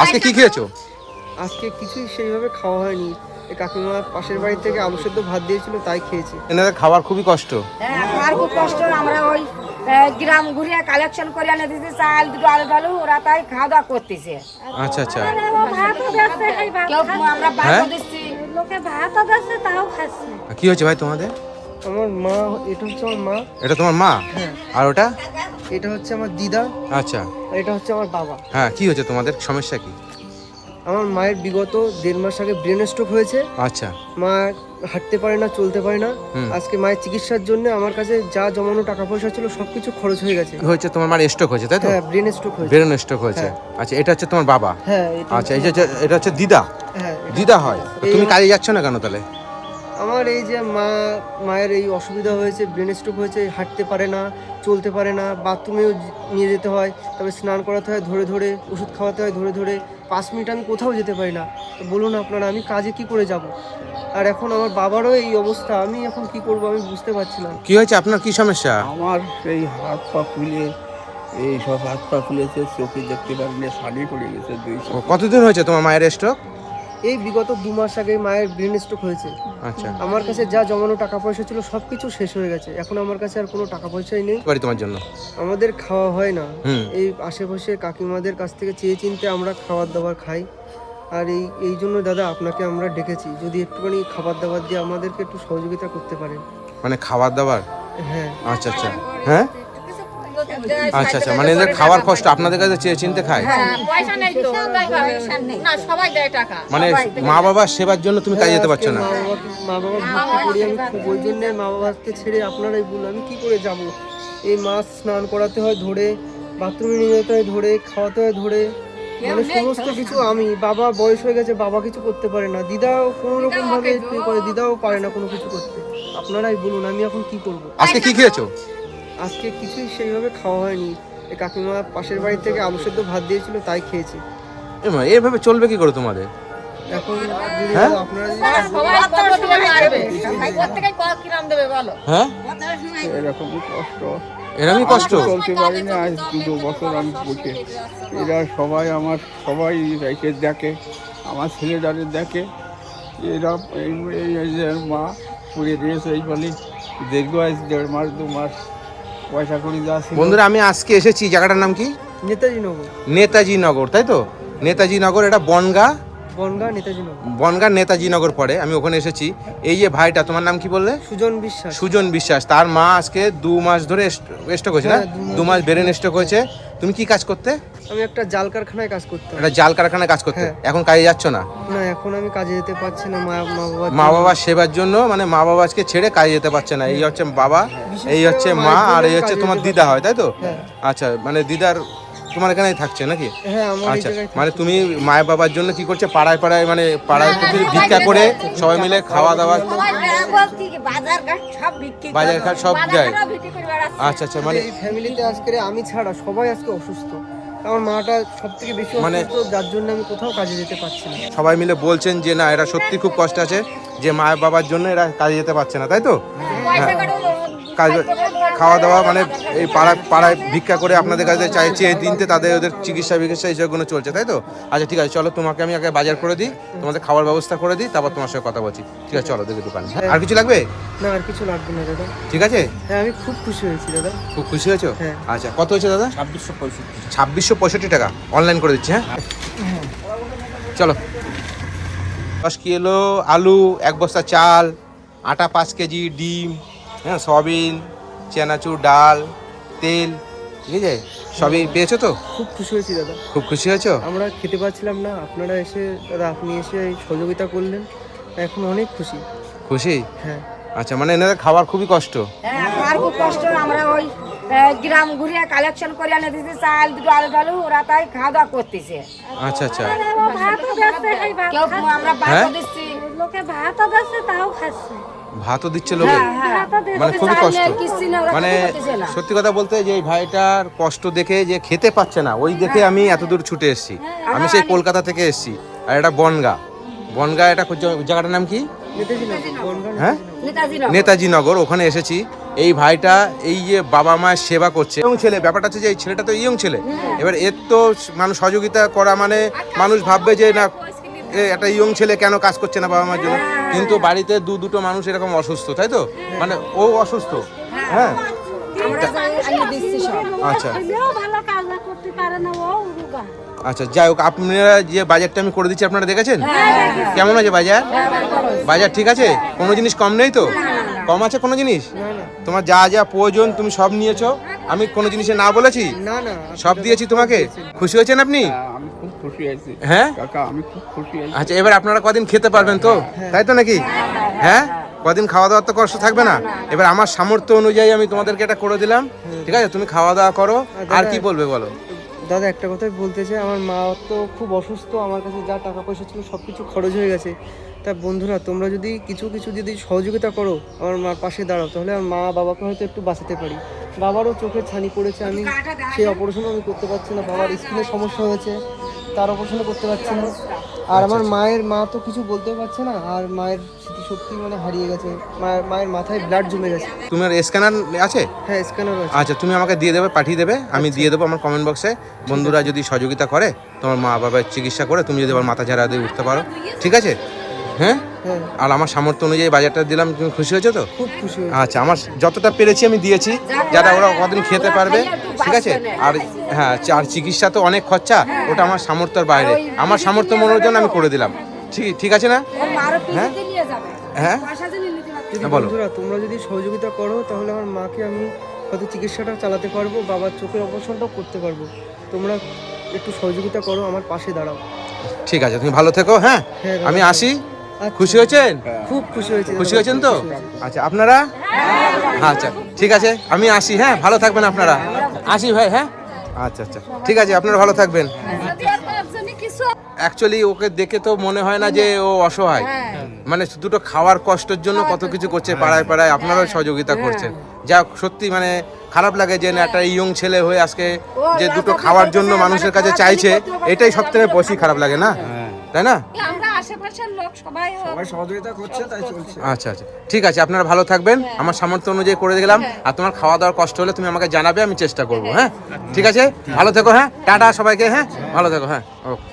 আজকে কি খেয়েছো? আজকে কিছুই সেইভাবে খাওয়া হয়নি। এই কাকিমা পাশের বাড়ি থেকে আলু সেদ্ধ ভাত দিয়েছিল, তাই খেয়েছি। এনাদের খাবার খুবই কষ্ট। হ্যাঁ, আমার খুব কষ্ট। আমরা ওই গ্রাম ঘুরিয়ে কালেকশন করে এনে দিতেছি, চাল দুটো আলু ডালু, ওরা তাই খাওয়া দাওয়া করতেছে। আচ্ছা আচ্ছা। কেউ আমরা হ্যাঁ? ভাত দিচ্ছি, লোকে ভাতও দিচ্ছে তাও খাচ্ছে। কি হয়েছে ভাই তোমাদের? আমার মা, এটা হচ্ছে আমার মা, এটা তোমার মা? আর ওটা? এটা হচ্ছে আমার দিদা, আচ্ছা। আর এটা হচ্ছে আমার বাবা। হ্যাঁ, কি হয়েছে তোমাদের? সমস্যা কি? আমার মায়ের বিগত 1.5 মাস আগে ব্রেন স্ট্রোক হয়েছে। আচ্ছা। মা হাঁটতে পারে না, চলতে পারে না। হুম। আজকে মায়ের চিকিৎসার জন্য আমার কাছে যা জমানো টাকা পয়সা ছিল সবকিছু খরচ হয়ে গেছে। কি হয়েছে? তোমার মার স্ট্রোক হয়েছে তাই তো? হ্যাঁ, ব্রেন স্ট্রোক হয়েছে। ব্রেন স্ট্রোক হয়েছে। হ্যাঁ। আচ্ছা, এটা হচ্ছে তোমার বাবা? হ্যাঁ, এটা আচ্ছা, এই যে এটা হচ্ছে দিদা? হ্যাঁ, দিদা হয়? তো তুমি কাজে যাচ্ছ না কেন তাহলে? আমার এই যে মায়ের এই অসুবিধা হয়েছে, ব্রেন স্ট্রোক হয়েছে, হাঁটতে পারে না, চলতে পারে না, বাথরুমেও নিয়ে যেতে হয়, তবে স্নান করাতে হয় ধরে ধরে, ওষুধ খাওয়াতে হয় ধরে ধরে। 5 মিনিট আমি কোথাও যেতে পারি না। তো বলুন আপনারা, আমি কাজে কি করে যাব? আর এখন আমার বাবারও এই অবস্থা, আমি এখন কি করব আমি বুঝতে পারছি না। কি হয়েছে আপনার? কি সমস্যা? আমার সেই হাত পা ফুলে, এই সব হাত পা ফুলেছে, চোখে দেখতে পারিনি, শাড়ি পড়ে গেছে দুই ও, চোখে। কতদিন হয়েছে তোমার মায়ের স্ট্রোক? এই বিগত 2 মাস আগে মায়ের ব্রেন স্ট্রোক হয়েছে। আচ্ছা। আমার কাছে যা জমানো টাকা পয়সা ছিল সব কিছু শেষ হয়ে গেছে। এখন আমার কাছে আর কোনো টাকা পয়সাই নেই। বাড়ি তোমার জন্য? আমাদের খাওয়া হয় না। হুম। এই আশেপাশে কাকিমাদের কাছ থেকে চেয়ে চিনতে আমরা খাবার দাবার খাই। আর এই জন্য দাদা আপনাকে আমরা ডেকেছি, যদি একটুখানি খাবার দাবার দিয়ে আমাদেরকে একটু সহযোগিতা করতে পারেন। মানে খাবার দাবার? হ্যাঁ। আচ্ছা আচ্ছা। হ্যাঁ, আচ্ছা আচ্ছা। মানে এদের খাবার কষ্ট, আপনাদের কাছে চেয়ে চিনতে খায়? পয়সা নেই তো, না সবাই দেয় টাকা। মানে মা বাবার সেবার জন্য তুমি কাজে যেতে পারছো না? মা বাবা ভর্তি করি আমি খুব, ওই জন্য মা বাবাকে ছেড়ে আপনারাই বলুন আমি কি করে যাব। এই মাছ স্নান করাতে হয় ধরে, বাথরুমে নিয়ে যেতে হয় ধরে, খাওয়াতে হয় ধরে, মানে সমস্ত কিছু আমি। বাবা বয়স হয়ে গেছে, বাবা কিছু করতে পারে না। দিদাও কোনো রকম ভাবে করে, দিদাও পারে না কোনো কিছু করতে। আপনারাই বলুন আমি এখন কি করব। আজকে কি খেয়েছো? আজকে কিছুই সেইভাবে খাওয়া হয়নি। এই কাকিমা পাশের বাড়ি থেকে আলু সেদ্ধ ভাত দিয়েছিল, তাই খেয়েছি। এভাবে চলবে কি করে তোমাদের? এখন যদি হ্যাঁ? আপনারা সবাই কত দিন মারবে, প্রত্যেকই কত কিরাম দেবে বলো? হ্যাঁ, এরকমই কষ্ট, এরকমই কষ্ট। চলতে পারি না। আজ 2 বছর আমি বসে, এরা সবাই রেখে দেখে, আমার ছেলেটারে দেখে। এরা এই যে মা পুড়ে দিয়েছে, এই বলি দীর্ঘ আজ 1.5 মাস 2 মাস পয়সা করি যা ছিল। বন্ধুরা, আমি আজকে এসেছি, জায়গাটার নাম কি? নেতাজি নগর, নেতাজি নগর, তাই তো? নেতাজি নগর, এটা বনগা, বনগাঁ নেতাজি নগর। বনগাঁ নেতাজি নগর পড়ে। আমি ওখানে এসেছি। এই যে ভাইটা, তোমার নাম কি বললে? সুজন বিশ্বাস। সুজন বিশ্বাস। তার মা আজকে 2 মাস ধরে স্ট্রোক হয়েছে না? হ্যাঁ, 2 মাস ব্রেন স্ট্রোক হয়েছে। তুমি কি কাজ করতে? আমি একটা জাল কারখানায় কাজ করতাম। এটা জাল কারখানায় কাজ করতে। হ্যাঁ। এখন কাজে যাচ্ছ না? না, এখন আমি কাজে যেতে পারছি না। মা বাবার সেবার জন্য, মানে মা বাবা আজকে ছেড়ে কাজে যেতে পারছে না। এই হচ্ছে বাবা, এই হচ্ছে মা, আর এই হচ্ছে তোমার দিদা হয়, তাই তো? হ্যাঁ। আচ্ছা, মানে দিদার তোমার এখানেই থাকছে নাকি? হ্যাঁ, আমার এই আচ্ছা, জায়গায় মানে তুমি মায়ের বাবার জন্য কি করছে? পাড়ায় পাড়ায়, মানে পাড়ায় ভিক্ষা করে সবাই মিলে খাওয়া দাওয়া, সবাই বলছি কি বাজার ঘাট সব বিক্রি করে, বাজার ঘাট সব যায়। বাজারও বিক্রি করে বেড়াচ্ছে। আচ্ছা আচ্ছা। মানে এই ফ্যামিলিতে আজকে আমি ছাড়া সবাই আজকে অসুস্থ। আমার মাটা সব থেকে বেশি মানে- অসুস্থ, যার জন্য আমি কোথাও কাজে যেতে পারছি না। সবাই মিলে বলছেন যে না, এরা সত্যি খুব কষ্ট আছে, যে মায়ের বাবার জন্য এরা কাজে যেতে পারছে না, তাই তো? পয়সা করে কাজ, খাওয়া দাওয়া, মানে এই পাড়ায় ভিক্ষা করে আপনাদের কাছে চেয়ে দিনতে তাদের ওদের চিকিৎসা এইসবগুলো চলছে, তাই তো? আচ্ছা ঠিক আছে, চলো তোমাকে আমি আগে বাজার করে দিই, তোমাদের খাওয়ার ব্যবস্থা করে দিই, তারপর তোমার সঙ্গে কথা বলছি। ঠিক আছে, চলো দেখি দোকানে। আর কিছু লাগবে? না, আর কিছু লাগবে না দাদা। ঠিক আছে। হ্যাঁ, আমি খুব খুশি হয়েছি দাদা। খুব খুশি হয়েছো? হ্যাঁ। আচ্ছা, কত হয়েছে দাদা? 2665 টাকা অনলাইন করে দিচ্ছি। হ্যাঁ, চলো। 10 কিলো আলু, 1 বস্তা চাল, আটা 5 কেজি, ডিম, হ্যাঁ, সয়াবিন, চানাচুর, ডাল, তেল, ঠিক আছে? সবই পেয়েছো তো? খুব খুশি হয়েছি দাদা। খুব খুশি হয়েছো? আমরা খেতে পাচ্ছিলাম না, আপনারা এসে দাদা, আপনি এসে এই সহযোগিতা করলেন, এখন অনেক খুশি। খুশি? হ্যাঁ। আচ্ছা, মানে এনাদের খাবার খুবই কষ্ট। হ্যাঁ, আমার খুব কষ্ট। আমরা ওই গ্রাম ঘুরিয়ে কালেকশন করে এনে দিতেছি, চাল দুটো আলু ডালু, ওরা তাই খাওয়া দাওয়া করতেছে। আচ্ছা আচ্ছা। ভাতও দিচ্ছে, এই ভাত কেউ খাচ্ছে। আমরা হ্যাঁ? ভাত দিচ্ছি, লোকে ভাতও দিচ্ছে তাও খাচ্ছে। ভাতও দিচ্ছে লোকে? ভাতও দিচ্ছে। মানে খুবই চাল কষ্ট। নেই, কিচ্ছু নেই, ওরা মানে খেতে পারতেছে না। সত্যি কথা বলতে, যে এই ভাইটার কষ্ট দেখে, যে খেতে পাচ্ছে না, ওই দেখে আমি এত দূর ছুটে এসেছি। আমি সেই কলকাতা থেকে এসেছি। আর এটা বনগা, এটা জায়গাটার নাম কি? নেতাজি নগর, বনগাঁ হ্যাঁ, নেতাজি নগর। নেতাজি নগর, ওখানে এসেছি। এই ভাইটা এই যে বাবা মায়ের সেবা করছে ইয়ং ছেলে, ব্যাপারটা হচ্ছে যে এই ছেলেটা তো ইয়ং ছেলে, এবার এর তো মানুষ সহযোগিতা করা মানে মানুষ ভাববে যে না একটা ইয়ং ছেলে কেন কাজ করছে না বাবা মার জন্য, কিন্তু বাড়িতে দুটো মানুষ এরকম অসুস্থ, তাই তো? মানে ও অসুস্থ, হ্যাঁ আচ্ছা ছেলেও ভালো কাজ না করতে পারে না, ও রোগা। আচ্ছা, যাই হোক, আপনারা যে বাজারটা আমি করে দিচ্ছি আপনারা দেখেছেন কেমন আছে বাজার? বাজার ঠিক আছে? কোনো জিনিস কম নেই তো? কম আছে কোনো জিনিস? তোমার যা যা প্রয়োজন তুমি সব নিয়েছো, আমি কোনো জিনিসে না বলেছি? না না সব দিয়েছি তোমাকে। খুশি হয়েছেন আপনি? আমি খুব খুশি আছি হ্যাঁ কাকা, আমি খুব খুশি আছি। আচ্ছা, এবার আপনারা কদিন খেতে পারবেন তো, তাই তো নাকি? হ্যাঁ, কদিন খাওয়া দাওয়ার তো কষ্ট থাকবে না। এবার আমার সামর্থ্য অনুযায়ী আমি তোমাদেরকে এটা করে দিলাম, ঠিক আছে? তুমি খাওয়া দাওয়া করো, আর কি বলবে বলো? দাদা একটা কথাই বলতে চাই, আমার মা তো খুব অসুস্থ, আমার কাছে যা টাকা পয়সা ছিল সব কিছু খরচ হয়ে গেছে। তা বন্ধুরা তোমরা যদি কিছু যদি সহযোগিতা করো, আমার মার পাশে দাঁড়াও, তাহলে আমার মা বাবাকে হয়তো একটু বাঁচাতে পারি। বাবারও চোখের ছানি পড়েছে, আমি সেই অপারেশনও আমি করতে পারছি না, বাবার স্কিনের সমস্যা হয়েছে, তার অপারেশনও করতে পারছি না। আর আমার মা তো কিছু বলতেও পারছে না, আর মায়ের স্মৃতিশক্তি মানে হারিয়ে গেছে, মায়ের মাথায় ব্লাড জমে গেছে। তোমার স্ক্যানার আছে? হ্যাঁ স্ক্যানার আছে। আচ্ছা, তুমি আমাকে দিয়ে দেবে, পাঠিয়ে দেবে, আমি দিয়ে দেবো আমার কমেন্ট বক্সে। বন্ধুরা যদি সহযোগিতা করে তোমার মা বাবার চিকিৎসা করে, তুমি যদি আবার মাথা ঝাড়া দিয়ে উঠতে পারো, ঠিক আছে? হ্যাঁ, হ্যাঁ আর আমার সামর্থ্য অনুযায়ী বাজারটা দিলাম, তুমি খুশি হয়েছো তো? খুব খুশি হয়েছি। আচ্ছা, আমার যতটা পেরেছি আমি দিয়েছি, যারা ওরা কদিন খেতে পারবে, ঠিক আছে? আর হ্যাঁ, আর চিকিৎসা তো অনেক খরচা, ওটা আমার সামর্থ্যের বাইরে, আমার সামর্থ্য মনোরঞ্জন আমি করে দিলাম, ঠিক আছে না? হ্যাঁ হ্যাঁ যদি বলো। বন্ধুরা তোমরা যদি সহযোগিতা করো, তাহলে আমার মাকে আমি হয়তো চিকিৎসাটা চালাতে পারবো, বাবার চোখের অপারেশনটাও করতে পারবো। তোমরা একটু সহযোগিতা করো, আমার পাশে দাঁড়াও। ঠিক আছে, তুমি ভালো থেকো। হ্যাঁ, হ্যাঁ, আমি আসি। আচ্ছা। খুশি হয়েছেন? খুব খুশি হয়েছি। খুশি হয়েছেন তো? আচ্ছা, আপনারা? আচ্ছা ঠিক আছে, আমি আসি। হ্যাঁ, ভালো থাকবেন আপনারা। আসি ভাই। হ্যাঁ, আচ্ছা আচ্ছা, ঠিক আছে, আপনারা ভালো থাকবেন। অ্যাকচুয়ালি ওকে দেখে তো মনে হয় না যে ও অসহায়, মানে দুটো খাওয়ার কষ্টের জন্য কত কিছু করছে, পাড়ায় পাড়ায় আপনারাও সহযোগিতা করছেন। যা সত্যি মানে খারাপ লাগে যে না একটা ইয়ং ছেলে হয়ে আজকে যে দুটো খাওয়ার জন্য মানুষের কাছে চাইছে, এটাই সব থেকে বেশি খারাপ লাগে না, তাই না? আমরা আশেপাশের লোক সবাই সহযোগিতা করছে, তাই চলছে। আচ্ছা আচ্ছা, ঠিক আছে, আপনারা ভালো থাকবেন, আমার সামর্থ্য অনুযায়ী করে দিলাম। আর তোমার খাওয়া দাওয়ার কষ্ট হলে তুমি আমাকে জানাবে, আমি চেষ্টা করবো। হ্যাঁ, ঠিক আছে, ভালো থেকো। হ্যাঁ, টাটা সবাইকে। হ্যাঁ, ভালো থেকো। হ্যাঁ, ওকে।